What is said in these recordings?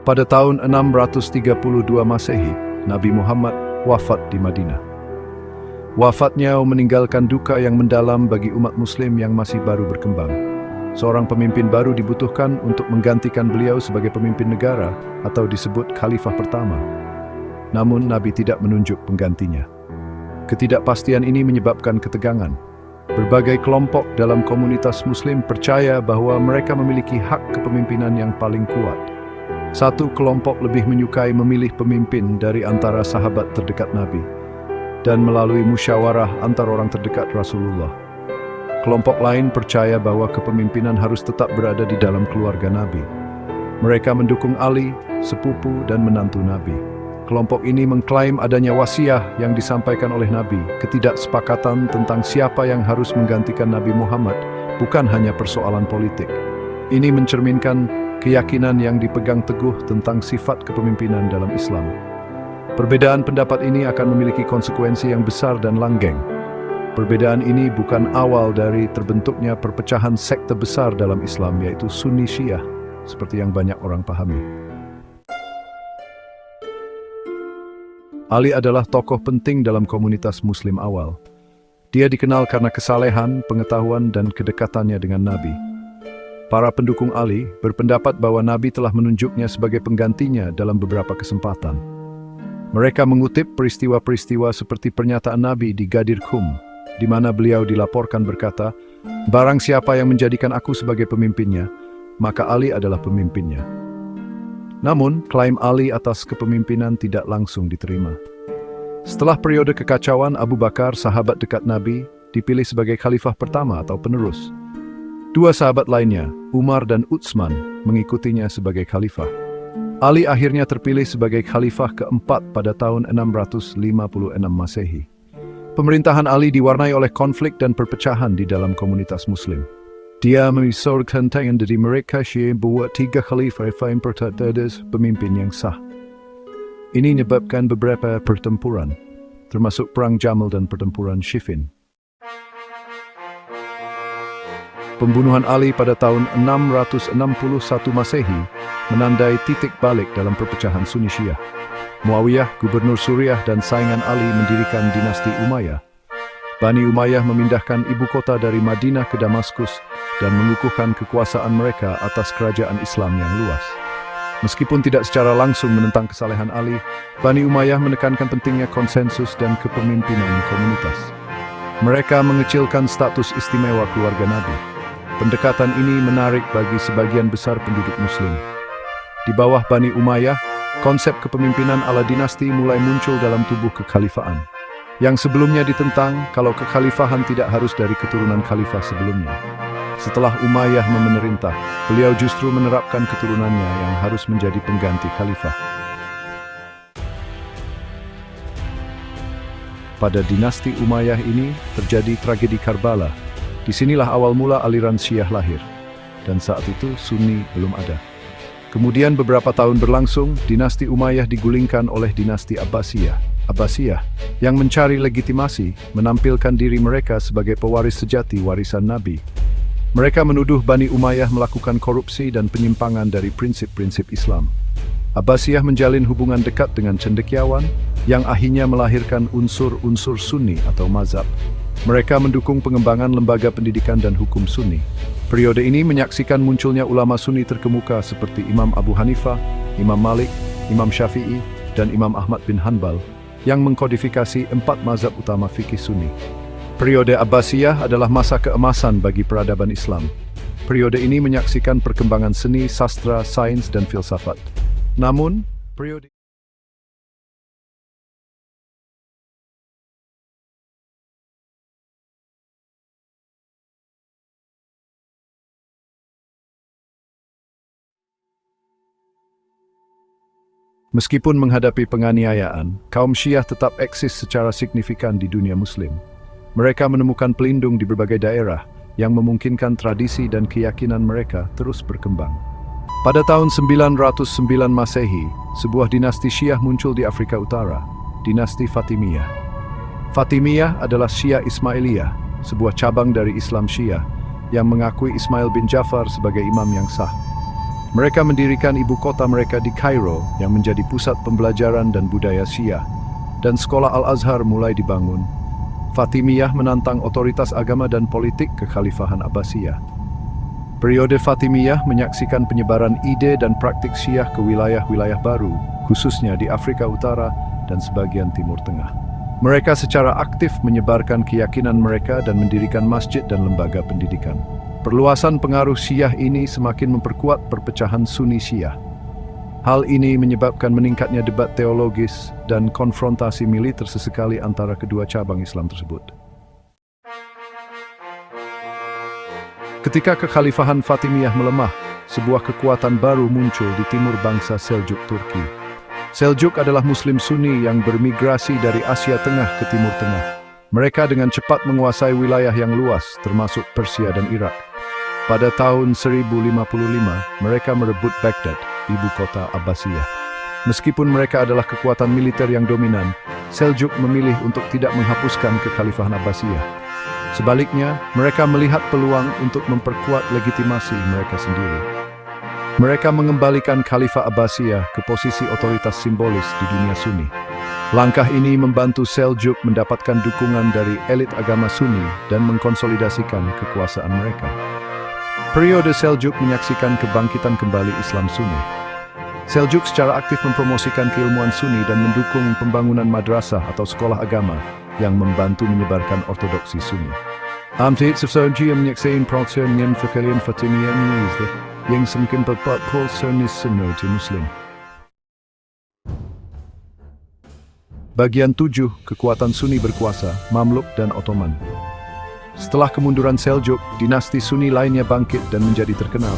Pada tahun 632 Masehi, Nabi Muhammad wafat di Madinah. Wafatnya meninggalkan duka yang mendalam bagi umat muslim yang masih baru berkembang. Seorang pemimpin baru dibutuhkan untuk menggantikan beliau sebagai pemimpin negara atau disebut khalifah pertama. Namun Nabi tidak menunjuk penggantinya. Ketidakpastian ini menyebabkan ketegangan. Berbagai kelompok dalam komunitas muslim percaya bahwa mereka memiliki hak kepemimpinan yang paling kuat. Satu kelompok lebih menyukai memilih pemimpin dari antara sahabat terdekat Nabi dan melalui musyawarah antar orang terdekat Rasulullah. Kelompok lain percaya bahwa kepemimpinan harus tetap berada di dalam keluarga Nabi. Mereka mendukung Ali, sepupu dan menantu Nabi. Kelompok ini mengklaim adanya wasiah yang disampaikan oleh Nabi. Ketidaksepakatan tentang siapa yang harus menggantikan Nabi Muhammad bukan hanya persoalan politik. Ini mencerminkan keyakinan yang dipegang teguh tentang sifat kepemimpinan dalam Islam. Perbedaan pendapat ini akan memiliki konsekuensi yang besar dan langgeng. Perbedaan ini bukan awal dari terbentuknya perpecahan sekte besar dalam Islam, yaitu Sunni Syiah, seperti yang banyak orang pahami. Ali adalah tokoh penting dalam komunitas Muslim awal. Dia dikenal karena kesalehan, pengetahuan, dan kedekatannya dengan Nabi. Para pendukung Ali berpendapat bahwa Nabi telah menunjuknya sebagai penggantinya dalam beberapa kesempatan. Mereka mengutip peristiwa-peristiwa seperti pernyataan Nabi di Ghadir Khum, di mana beliau dilaporkan berkata, "Barang siapa yang menjadikan aku sebagai pemimpinnya, maka Ali adalah pemimpinnya." Namun, klaim Ali atas kepemimpinan tidak langsung diterima. Setelah periode kekacauan, Abu Bakar, sahabat dekat Nabi, dipilih sebagai khalifah pertama atau penerus. Dua sahabat lainnya, Umar dan Utsman, mengikutinya sebagai khalifah. Ali akhirnya terpilih sebagai khalifah keempat pada tahun 656 Masehi. Pemerintahan Ali diwarnai oleh konflik dan perpecahan di dalam komunitas Muslim. Dia memisahkan dari mereka Syiah bahwa tiga khalifah yang terdapat pemimpin yang sah. Ini menyebabkan beberapa pertempuran, termasuk Perang Jamal dan Pertempuran Siffin. Pembunuhan Ali pada tahun 661 Masehi menandai titik balik dalam perpecahan Sunni Syiah. Muawiyah, gubernur Suriah dan saingan Ali mendirikan dinasti Umayyah. Bani Umayyah memindahkan ibu kota dari Madinah ke Damaskus dan mengukuhkan kekuasaan mereka atas kerajaan Islam yang luas. Meskipun tidak secara langsung menentang kesalehan Ali, Bani Umayyah menekankan pentingnya konsensus dan kepemimpinan komunitas. Mereka mengecilkan status istimewa keluarga Nabi. Pendekatan ini menarik bagi sebagian besar penduduk Muslim. Di bawah Bani Umayyah, konsep kepemimpinan ala dinasti mulai muncul dalam tubuh kekhalifahan. Yang sebelumnya ditentang kalau kekhalifahan tidak harus dari keturunan khalifah sebelumnya. Setelah Umayyah memerintah, beliau justru menerapkan keturunannya yang harus menjadi pengganti khalifah. Pada dinasti Umayyah ini terjadi tragedi Karbala. Disinilah awal mula aliran Syiah lahir, dan saat itu Sunni belum ada. Kemudian beberapa tahun berlangsung, dinasti Umayyah digulingkan oleh dinasti Abbasiyah. Abbasiyah yang mencari legitimasi menampilkan diri mereka sebagai pewaris sejati warisan Nabi. Mereka menuduh Bani Umayyah melakukan korupsi dan penyimpangan dari prinsip-prinsip Islam. Abbasiyah menjalin hubungan dekat dengan cendekiawan yang akhirnya melahirkan unsur-unsur Sunni atau mazhab. Mereka mendukung pengembangan lembaga pendidikan dan hukum Sunni. Periode ini menyaksikan munculnya ulama Sunni terkemuka seperti Imam Abu Hanifah, Imam Malik, Imam Syafi'i, dan Imam Ahmad bin Hanbal yang mengkodifikasi 4 mazhab utama fikih Sunni. Periode Abbasiyah adalah masa keemasan bagi peradaban Islam. Periode ini menyaksikan perkembangan seni, sastra, sains, dan filsafat. Namun, periode Meskipun menghadapi penganiayaan, kaum Syiah tetap eksis secara signifikan di dunia Muslim. Mereka menemukan pelindung di berbagai daerah yang memungkinkan tradisi dan keyakinan mereka terus berkembang. Pada tahun 909 Masehi, sebuah dinasti Syiah muncul di Afrika Utara, dinasti Fatimiyah. Fatimiyah adalah Syiah Ismailiyah, sebuah cabang dari Islam Syiah yang mengakui Ismail bin Ja'far sebagai imam yang sah. Mereka mendirikan ibu kota mereka di Kairo yang menjadi pusat pembelajaran dan budaya Syiah, dan sekolah Al-Azhar mulai dibangun. Fatimiyah menantang otoritas agama dan politik kekhalifahan Abbasiyah. Periode Fatimiyah menyaksikan penyebaran ide dan praktik Syiah ke wilayah-wilayah baru, khususnya di Afrika Utara dan sebagian Timur Tengah. Mereka secara aktif menyebarkan keyakinan mereka dan mendirikan masjid dan lembaga pendidikan. Perluasan pengaruh Syiah ini semakin memperkuat perpecahan Sunni Syiah. Hal ini menyebabkan meningkatnya debat teologis dan konfrontasi militer sesekali antara kedua cabang Islam tersebut. Ketika kekhalifahan Fatimiyah melemah, sebuah kekuatan baru muncul di timur bangsa Seljuk Turki. Seljuk adalah Muslim Sunni yang bermigrasi dari Asia Tengah ke Timur Tengah. Mereka dengan cepat menguasai wilayah yang luas, termasuk Persia dan Irak. Pada tahun 1055, mereka merebut Baghdad, ibu kota Abbasiyah. Meskipun mereka adalah kekuatan militer yang dominan, Seljuk memilih untuk tidak menghapuskan kekhalifahan Abbasiyah. Sebaliknya, mereka melihat peluang untuk memperkuat legitimasi mereka sendiri. Mereka mengembalikan Khalifah Abbasiyah ke posisi otoritas simbolis di dunia Sunni. Langkah ini membantu Seljuk mendapatkan dukungan dari elit agama Sunni dan mengkonsolidasikan kekuasaan mereka. Periode Seljuk menyaksikan kebangkitan kembali Islam Sunni. Seljuk secara aktif mempromosikan keilmuan Sunni dan mendukung pembangunan madrasah atau sekolah agama yang membantu menyebarkan ortodoksi Sunni. Amtid Seljuk menyaksikan perang Fakalian Fatimiyah yang semakin berpat Sunni Sunni Muslim. Bagian 7, kekuatan Sunni berkuasa, Mamluk dan Ottoman. Setelah kemunduran Seljuk, dinasti Sunni lainnya bangkit dan menjadi terkenal.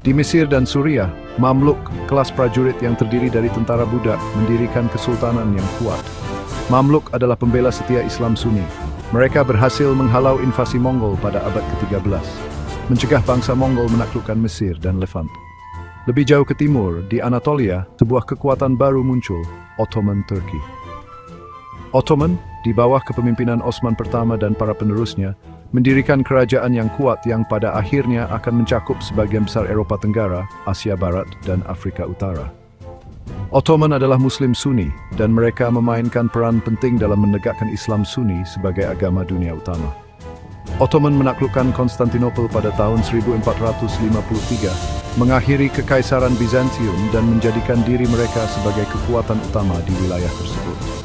Di Mesir dan Suriah, Mamluk, kelas prajurit yang terdiri dari tentara budak, mendirikan kesultanan yang kuat. Mamluk adalah pembela setia Islam Sunni. Mereka berhasil menghalau invasi Mongol pada abad ke-13, mencegah bangsa Mongol menaklukkan Mesir dan Levant. Lebih jauh ke timur, di Anatolia, sebuah kekuatan baru muncul, Ottoman Turki. Ottoman, di bawah kepemimpinan Osman pertama dan para penerusnya, mendirikan kerajaan yang kuat yang pada akhirnya akan mencakup sebagian besar Eropa Tenggara, Asia Barat, dan Afrika Utara. Ottoman adalah Muslim Sunni, dan mereka memainkan peran penting dalam menegakkan Islam Sunni sebagai agama dunia utama. Ottoman menaklukkan Konstantinopel pada tahun 1453, mengakhiri kekaisaran Bizantium dan menjadikan diri mereka sebagai kekuatan utama di wilayah tersebut.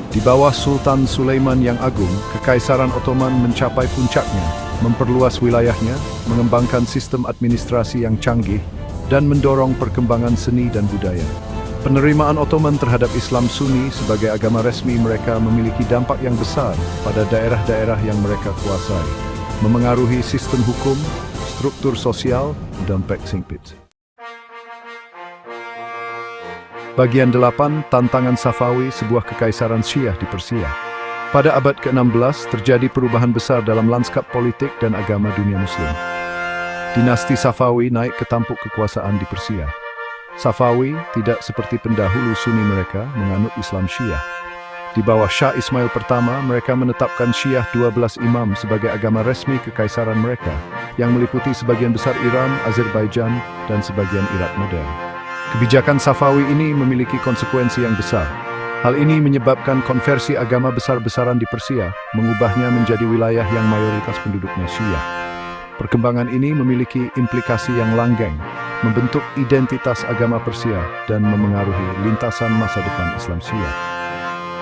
Di bawah Sultan Sulaiman yang Agung, Kekaisaran Ottoman mencapai puncaknya, memperluas wilayahnya, mengembangkan sistem administrasi yang canggih, dan mendorong perkembangan seni dan budaya. Penerimaan Ottoman terhadap Islam Sunni sebagai agama resmi mereka memiliki dampak yang besar pada daerah-daerah yang mereka kuasai, memengaruhi sistem hukum, struktur sosial, dan praktik sempit. Bagian 8, Tantangan Safawi, sebuah kekaisaran Syiah di Persia. Pada abad ke-16, terjadi perubahan besar dalam lanskap politik dan agama dunia Muslim. Dinasti Safawi naik ke tampuk kekuasaan di Persia. Safawi tidak seperti pendahulu Sunni mereka menganut Islam Syiah. Di bawah Shah Ismail pertama, mereka menetapkan Syiah 12 imam sebagai agama resmi kekaisaran mereka, yang meliputi sebagian besar Iran, Azerbaijan, dan sebagian Irak modern. Kebijakan Safawi ini memiliki konsekuensi yang besar. Hal ini menyebabkan konversi agama besar-besaran di Persia, mengubahnya menjadi wilayah yang mayoritas penduduknya Syiah. Perkembangan ini memiliki implikasi yang langgeng, membentuk identitas agama Persia dan memengaruhi lintasan masa depan Islam Syiah.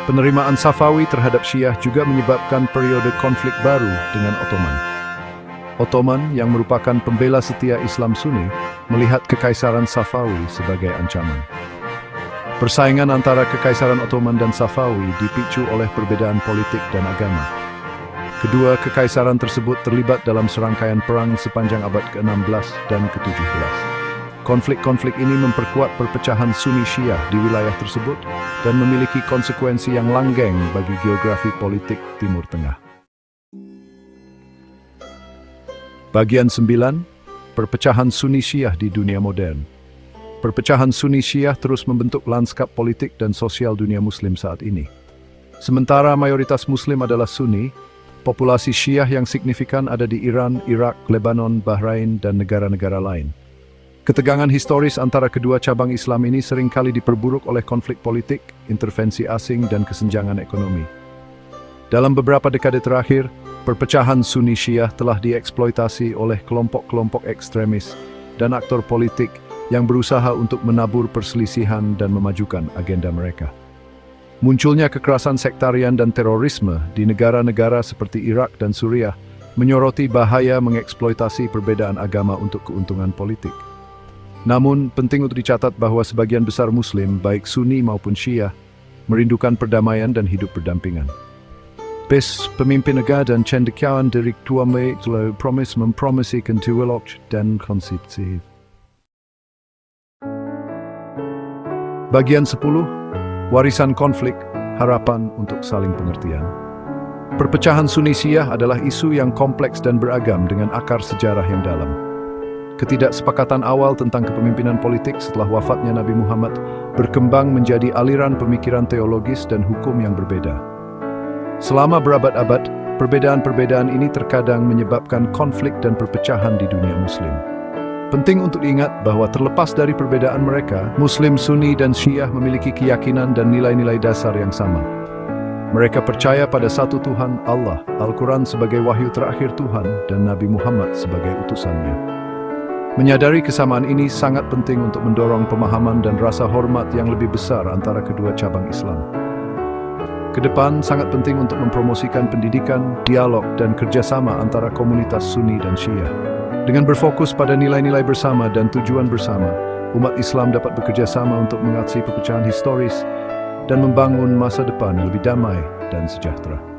Penerimaan Safawi terhadap Syiah juga menyebabkan periode konflik baru dengan Ottoman. Ottoman, yang merupakan pembela setia Islam Sunni, melihat Kekaisaran Safawi sebagai ancaman. Persaingan antara Kekaisaran Ottoman dan Safawi dipicu oleh perbedaan politik dan agama. Kedua kekaisaran tersebut terlibat dalam serangkaian perang sepanjang abad ke-16 dan ke-17. Konflik-konflik ini memperkuat perpecahan Sunni Syiah di wilayah tersebut dan memiliki konsekuensi yang langgeng bagi geografi politik Timur Tengah. Bagian 9, Perpecahan Sunni Syiah di dunia modern. Perpecahan Sunni Syiah terus membentuk lanskap politik dan sosial dunia Muslim saat ini. Sementara mayoritas Muslim adalah Sunni, populasi Syiah yang signifikan ada di Iran, Irak, Lebanon, Bahrain, dan negara-negara lain. Ketegangan historis antara kedua cabang Islam ini seringkali diperburuk oleh konflik politik, intervensi asing, dan kesenjangan ekonomi. Dalam beberapa dekade terakhir, perpecahan Sunni Syiah telah dieksploitasi oleh kelompok-kelompok ekstremis dan aktor politik yang berusaha untuk menabur perselisihan dan memajukan agenda mereka. Munculnya kekerasan sektarian dan terorisme di negara-negara seperti Irak dan Suriah menyoroti bahaya mengeksploitasi perbedaan agama untuk keuntungan politik. Namun, penting untuk dicatat bahwa sebagian besar Muslim, baik Sunni maupun Syiah, merindukan perdamaian dan hidup berdampingan. Pemimpin negara dan cendekiawan dari kedua telah mempromosikan dialog dan konstitusi. Bagian 10. Warisan konflik, harapan untuk saling pengertian. Perpecahan Sunni Syiah adalah isu yang kompleks dan beragam dengan akar sejarah yang dalam. Ketidaksepakatan awal tentang kepemimpinan politik setelah wafatnya Nabi Muhammad berkembang menjadi aliran pemikiran teologis dan hukum yang berbeda. Selama berabad-abad, perbedaan-perbedaan ini terkadang menyebabkan konflik dan perpecahan di dunia Muslim. Penting untuk diingat bahwa terlepas dari perbedaan mereka, Muslim, Sunni, dan Syiah memiliki keyakinan dan nilai-nilai dasar yang sama. Mereka percaya pada satu Tuhan, Allah, Al-Quran sebagai wahyu terakhir Tuhan, dan Nabi Muhammad sebagai utusannya. Menyadari kesamaan ini sangat penting untuk mendorong pemahaman dan rasa hormat yang lebih besar antara kedua cabang Islam. Kedepan sangat penting untuk mempromosikan pendidikan, dialog, dan kerjasama antara komunitas Sunni dan Syiah. Dengan berfokus pada nilai-nilai bersama dan tujuan bersama, umat Islam dapat bekerja sama untuk mengatasi perpecahan historis dan membangun masa depan yang lebih damai dan sejahtera.